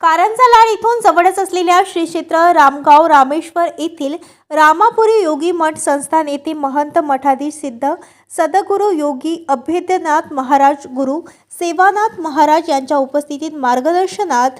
कारंजा लाड इथून जवळच असलेल्या श्री क्षेत्र रामगाव रामेश्वर येथील रामापुरी योगी मठ संस्थान येथे महंत मठाधीश सिद्ध सद्गुरू योगी अभेद्यनाथ महाराज गुरु सेवानाथ महाराज यांच्या उपस्थितीत मार्गदर्शनात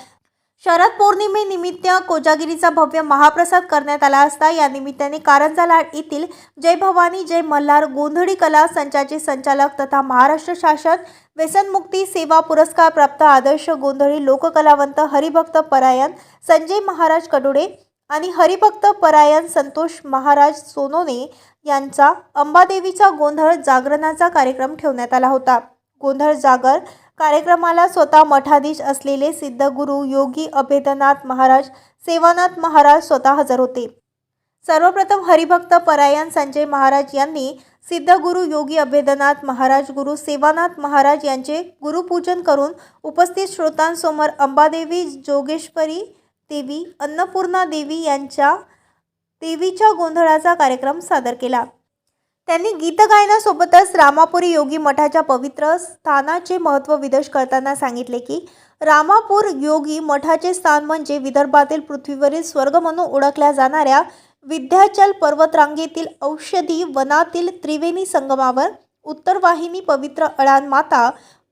शरद पौर्णिमेनिमित्त कोजागिरीचा भव्य महाप्रसाद करण्यात आला असता या निमित्ताने कारंजा लाड येथील जय भवानी जय मल्हार गोंधळी कला संचाचे संचालक तथा महाराष्ट्र शासन व्यसनमुक्ती सेवा पुरस्कार प्राप्त आदर्श गोंधळी लोककलावंत हरिभक्त परायण संजय महाराज कडोडे आणि हरिभक्त परायण संतोष महाराज सोनोने यांचा अंबादेवीचा गोंधळ जागरणाचा कार्यक्रम ठेवण्यात आला होता। गोंधळ जागर कार्यक्रमाला स्वतः मठाधीश असलेले सिद्धगुरू योगी अभेद्यनाथ महाराज सेवानाथ महाराज स्वतः हजर होते। सर्वप्रथम हरिभक्त परायण संजय महाराज यांनी सिद्धगुरू योगी अभेद्यनाथ महाराज गुरु सेवानाथ महाराज यांचे गुरुपूजन करून उपस्थित श्रोतांसमोर अंबादेवी जोगेश्वरी देवी अन्नपूर्णा देवी यांच्या देवीच्या गोंधळाचा कार्यक्रम सादर केला। त्यांनी गीत गायनासोबतच रामापुरी योगी मठाच्या पवित्र स्थानाचे महत्त्व विशद करताना सांगितले की रामापूर योगी मठाचे स्थान म्हणजे विदर्भातील पृथ्वीवरील स्वर्ग म्हणून ओळखल्या जाणाऱ्या विंध्याचल पर्वतरांगेतील औषधी वनातील त्रिवेणी संगमावर उत्तर वाहिनी पवित्र अळान माता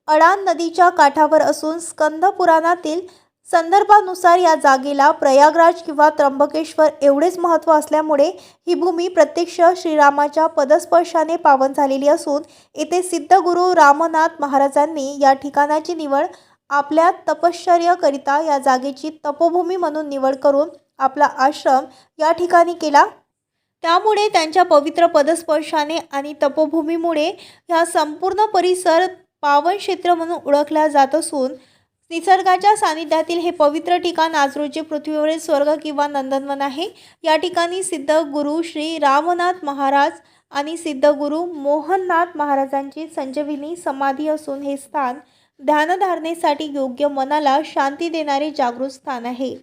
अळान नदीच्या काठावर असून स्कंद पुराणातील संदर्भानुसार या जागेला प्रयागराज किंवा त्र्यंबकेश्वर एवढेच महत्त्व असल्यामुळे ही भूमी प्रत्यक्ष श्रीरामाच्या पदस्पर्शाने पावन झालेली असून येथे सिद्धगुरू रामनाथ महाराजांनी या ठिकाणाची निवड आपल्या तपश्चर्येकरिता या जागेची तपोभूमी म्हणून निवड करून आपला आश्रम या ठिकाणी केला। त्यामुळे त्यांच्या पवित्र पदस्पर्शाने आणि तपोभूमीमुळे हा संपूर्ण परिसर पावन क्षेत्र म्हणून ओळखला जात असून निसर्गाच्या सानिध्यातील हे पवित्र ठिकाण आज रोजी पृथ्वीवरील स्वर्ग किंवा नंदनवन आहे। या ठिकाणी सिद्ध गुरु श्री रामनाथ महाराज आणि सिद्ध गुरु मोहननाथ महाराजांची संजीवनी समाधी असून हे स्थान ध्यानधारणेसाठी योग्य मनाला शांती देणारे जागृत स्थान आहे।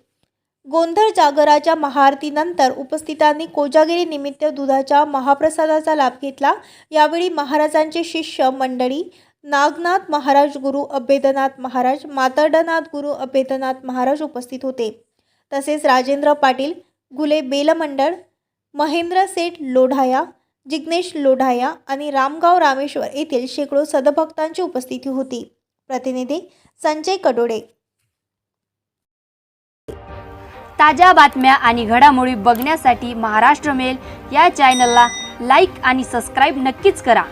गोंधळ जागराच्या महाआरतीनंतर उपस्थितांनी कोजागिरी निमित्त दुधाच्या महाप्रसादाचा लाभ घेतला। यावेळी महाराजांचे शिष्य मंडळी नागनाथ महाराज गुरु अभेद्यनाथ महाराज मातर्डनाथ गुरु अभेद्यनाथ महाराज उपस्थित होते। तसेच राजेंद्र पाटील गुले बेलमंडळ महेंद्र सेठ लोढाया जिग्नेश लोढाया आणि रामगाव रामेश्वर येथील शेकडो सद्भक्तांची उपस्थिती होती। प्रतिनिधी संजय कडोडे। ताज्या बातम्या आणि घडामोडी बघण्यासाठी महाराष्ट्र मेल या चॅनलला लाईक आणि सबस्क्राईब नक्कीच करा।